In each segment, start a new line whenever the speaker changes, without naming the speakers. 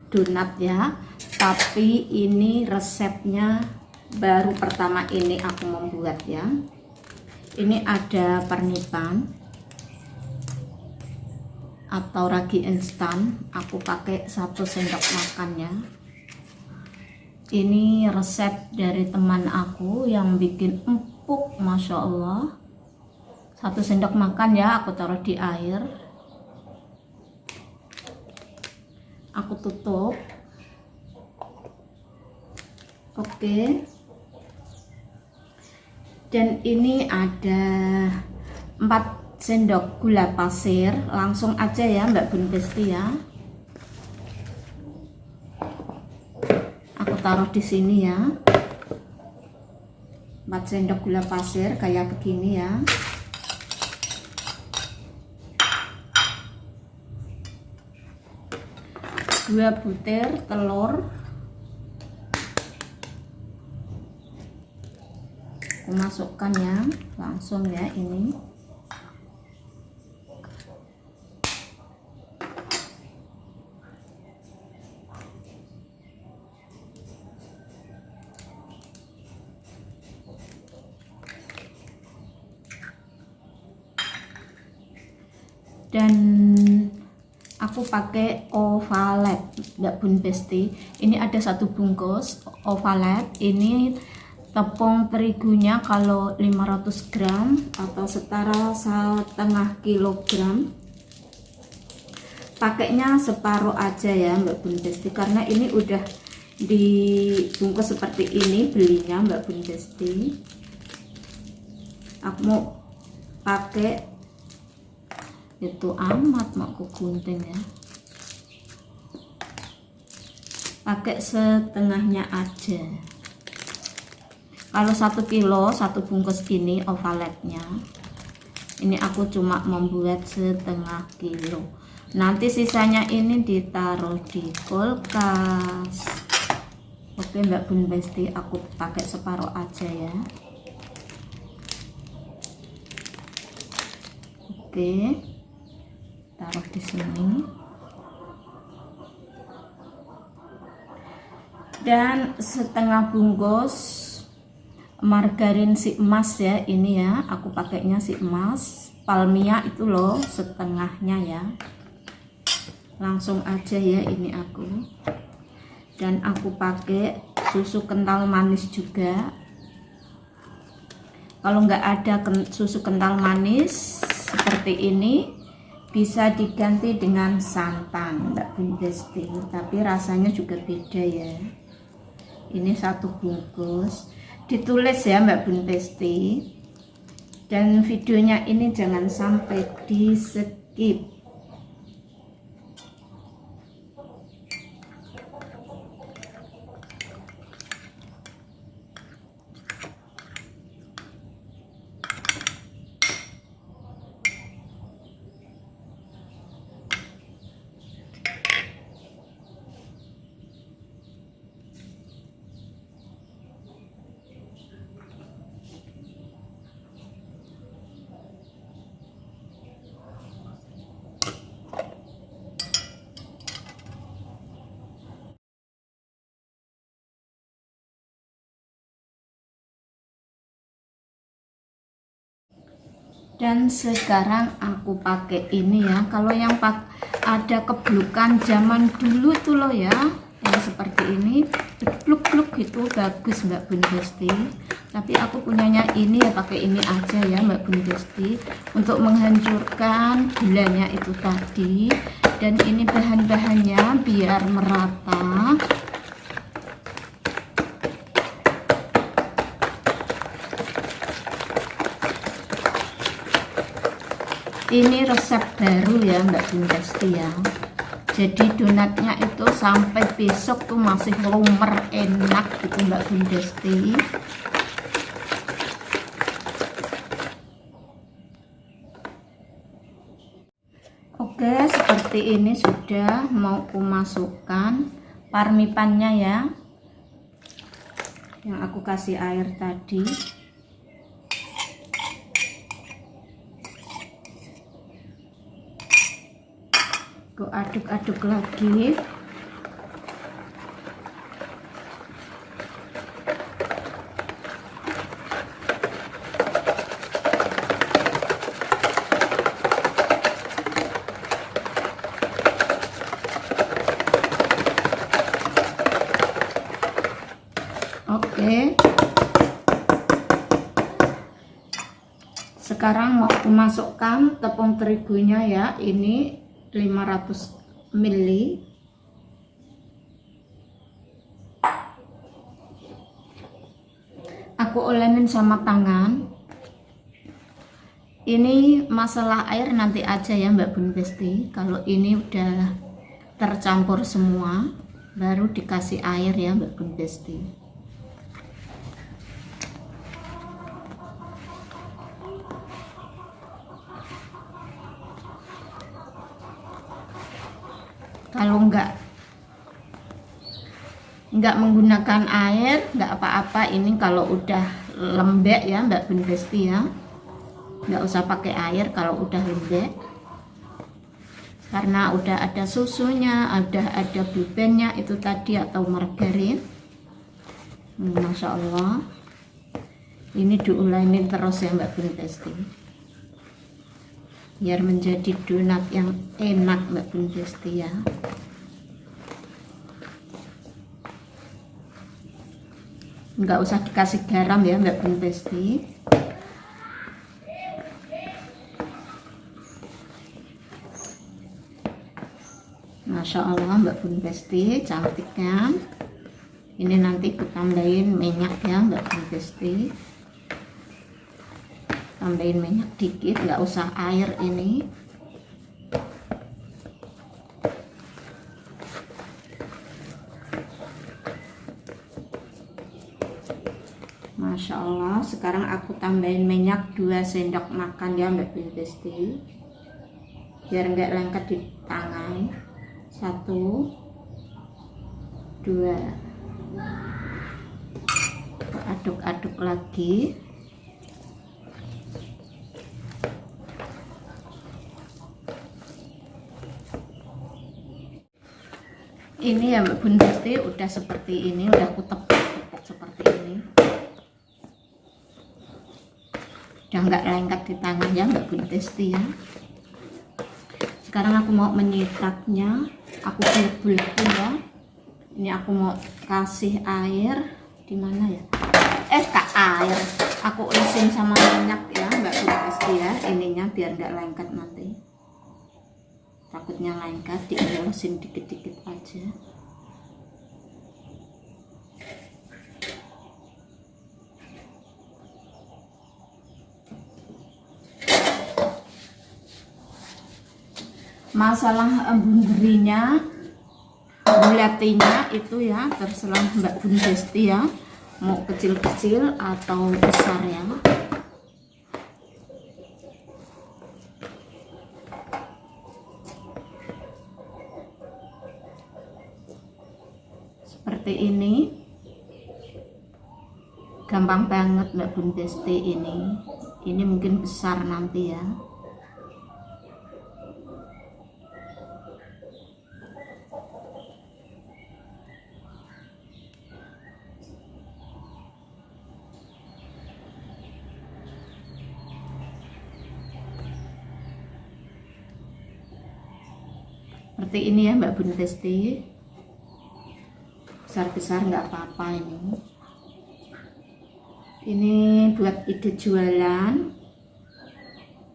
donat ya, tapi ini resepnya baru pertama ini aku membuat ya. Ini ada pernipan atau ragi instan, aku pakai 1 sendok makan ya. Ini resep dari teman aku yang bikin empuk, masya Allah. 1 sendok makan ya, aku taruh di air, aku tutup. Oke, dan ini ada 4 sendok gula pasir. Langsung aja ya Mbak Bun Besti ya, aku taruh di sini ya. 4 sendok gula pasir kayak begini ya. Dua butir telur aku masukkan ya, langsung ya ini. Dan aku pakai Ovalet Mbak Bun Besti. Ini ada 1 bungkus Ovalet. Ini tepung terigunya kalau 500 gram atau setara 1,5 kilogram. Pakainya separuh aja ya Mbak Bun Besti, karena ini udah dibungkus seperti ini belinya Mbak Bun Besti. Aku mau pakai itu amat mau aku gunting ya, pakai setengahnya aja. Kalau 1 kilo 1 bungkus ini Ovaletnya, ini aku cuma membuat setengah kilo. Nanti sisanya ini ditaruh di kulkas. Oke Mbak Bun Besti, aku pakai separuh aja ya. Oke, taruh di sini. Dan setengah bungkus margarin si emas ya, ini ya, aku pakainya si emas palmia itu loh, setengahnya ya. Langsung aja ya ini aku. Dan aku pakai susu kental manis juga. Kalau nggak ada susu kental manis seperti ini, bisa diganti dengan santan Mbak Bun Besti, tapi rasanya juga beda ya. Ini 1 bungkus, ditulis ya Mbak Bun Besti. Dan videonya ini jangan sampai di skip. Dan sekarang aku pakai ini ya. Kalau yang ada keblukan zaman dulu tuh loh ya, yang seperti ini bluk-bluk gitu, bagus Mbak Bun Besti. Tapi aku punyanya ini ya, pakai ini aja ya Mbak Bun Besti, untuk menghancurkan gulanya itu tadi. Dan ini bahan-bahannya biar merata. Ini resep baru ya Mbak Bun Besti ya. Jadi donatnya itu sampai besok tuh masih lumer, enak gitu Mbak Bun Besti. Oke, seperti ini sudah mau aku masukkan parmipannya ya, yang aku kasih air tadi. Aku aduk-aduk lagi. sekarang mau aku masukkan tepung terigunya ya, ini 500 ml. Aku olenin sama tangan. Ini masalah air nanti aja ya Mbak Bun Besti. Kalau ini udah tercampur semua, baru dikasih air ya Mbak Bun Besti. Kalau nggak menggunakan air nggak apa-apa. Ini kalau udah lembek ya Mbak Bun Besti ya, nggak usah pakai air kalau udah lembek, karena udah ada susunya, ada bubennya itu tadi atau margarin. Masya Allah, ini diulangin terus ya Mbak Bun Besti, biar menjadi donat yang enak Mbak Bun Besti ya. Nggak usah dikasih garam ya Mbak Bun Besti. Masya Allah Mbak Bun Besti, cantik kan. Ini nanti aku tambahin minyak ya Mbak Bun Besti, tambahin minyak dikit, nggak usah air ini. Masya Allah, sekarang aku tambahin minyak 2 sendok makan ya Mbak Bun Besti, biar nggak lengket di tangan. 1, 2, aduk-aduk lagi. Ini ya Mbak Bun Besti udah seperti ini, udah aku tepuk-tepuk seperti ini, udah nggak lengket di tangan ya Mbak Bun Besti ya. Sekarang aku mau menyitaknya, aku bulet-buletin ya. Ini aku mau kasih air, di mana ya? Air. Aku isiin sama minyak ya Mbak Bun Besti ya, ininya biar nggak lengket nanti. Takutnya lengket, diolosin dikit-dikit aja. Masalah bunderinya, bulatinya itu ya terserah Mbak Bun Besti ya, mau kecil-kecil atau besar ya. Seperti ini, gampang banget Mbak Bun Besti ini mungkin besar nanti ya. Seperti ini ya Mbak Bun Besti, besar-besar nggak apa-apa ini buat ide jualan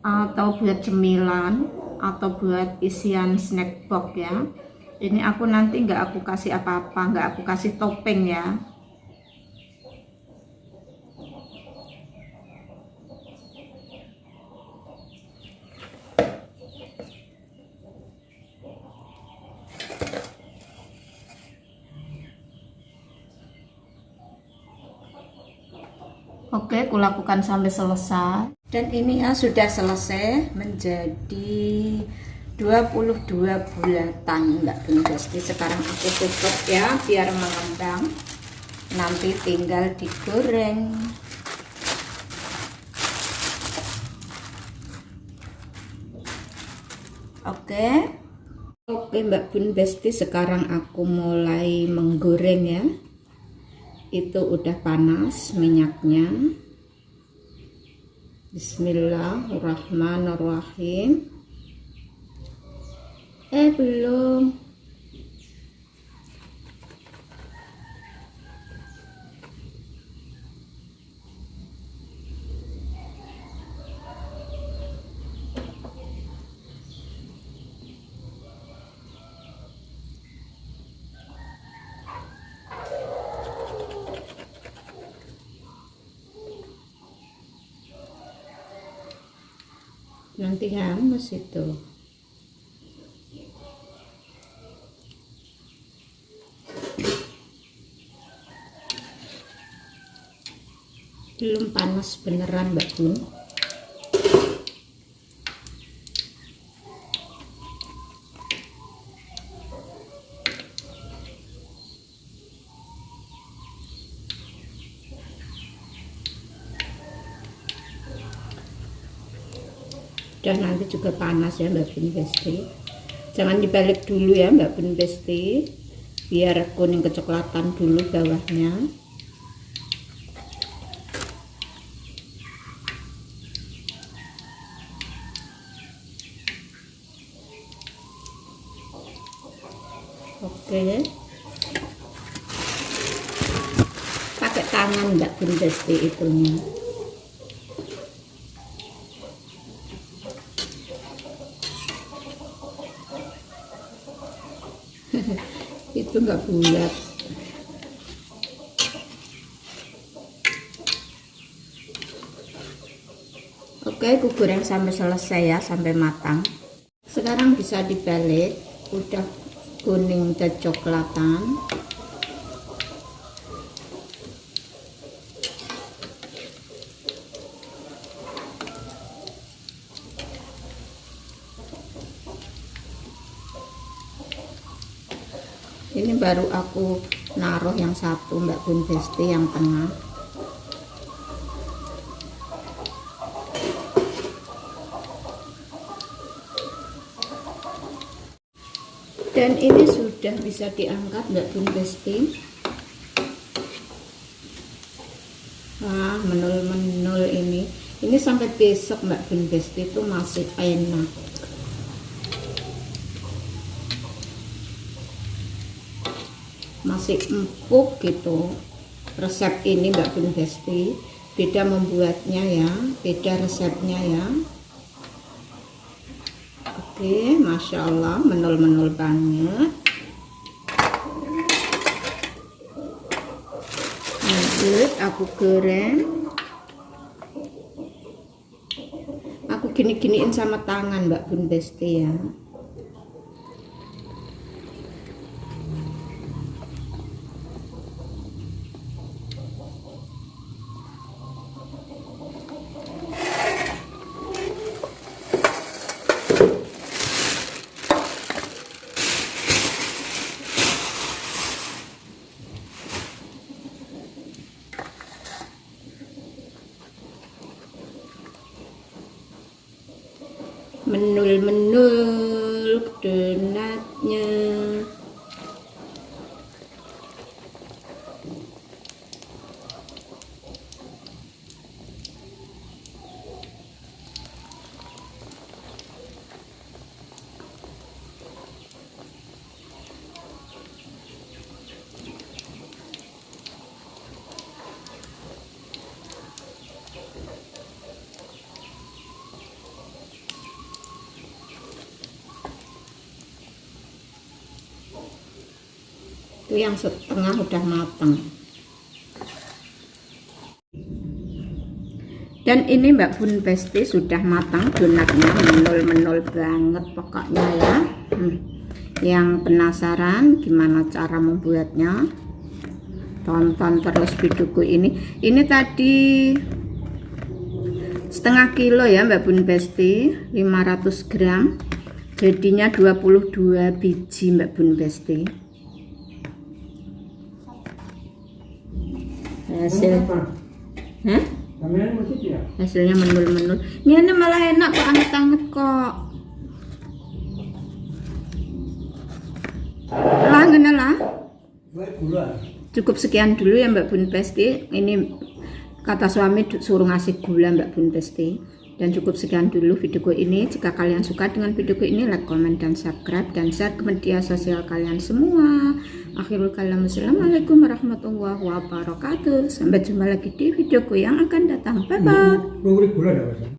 atau buat cemilan atau buat isian snack box ya. Ini aku nanti nggak aku kasih apa-apa, nggak aku kasih topping ya. Oke, aku lakukan sampai selesai. Dan ini ya sudah selesai menjadi 22 bulatan Mbak Bun Besti. Sekarang aku tutup ya biar mengembang. Nanti tinggal digoreng. Oke Mbak Bun Besti, sekarang aku mulai menggoreng ya. Itu udah panas minyaknya. Bismillahirrahmanirrahim. Belum. nanti hangus itu. Belum panas beneran Mbak Bun. Udah nanti juga panas ya Mbak Bun Besti. Jangan dibalik dulu ya Mbak Bun Besti, biar kuning kecoklatan dulu bawahnya. Oke, pakai tangan Mbak Bun Besti itunya. Itu enggak bulat. Oke, aku goreng sampai selesai ya, sampai matang. Sekarang bisa dibalik, udah kuning kecoklatan. Ini baru aku naruh yang satu Mbak Bun Besti, yang tengah. Dan ini sudah bisa diangkat Mbak Bun Besti. Wah, menul-menul ini. Ini sampai besok Mbak Bun Besti itu masih enak. Masih empuk gitu. Resep ini Mbak Bun Besti, beda membuatnya ya, beda resepnya ya. Oke, Masya Allah, menul-menul banget. Lanjut aku goreng. Aku gini-giniin sama tangan Mbak Bun Besti ya. Menul-menul donatnya. Itu yang setengah udah matang. Dan ini Mbak Bun Besti sudah matang donatnya, menul-menul banget pokoknya ya. Yang penasaran gimana cara membuatnya, tonton terus videoku ini. Ini tadi setengah kilo ya Mbak Bun Besti, 500 gram, jadinya 22 biji Mbak Bun Besti. Hasilnya menul-menul. Ini malah enak kok, anget-anget kok. Lah. Cukup sekian dulu ya Mbak Bun Besti. Ini kata suami suruh ngasih gula Mbak Bun Besti. Dan cukup sekian dulu videoku ini. Jika kalian suka dengan videoku ini, like, komen, dan subscribe, dan share ke media sosial kalian semua. Akhirul kalam, assalamualaikum warahmatullahi wabarakatuh. Sampai jumpa lagi di videoku yang akan datang. Bye bye.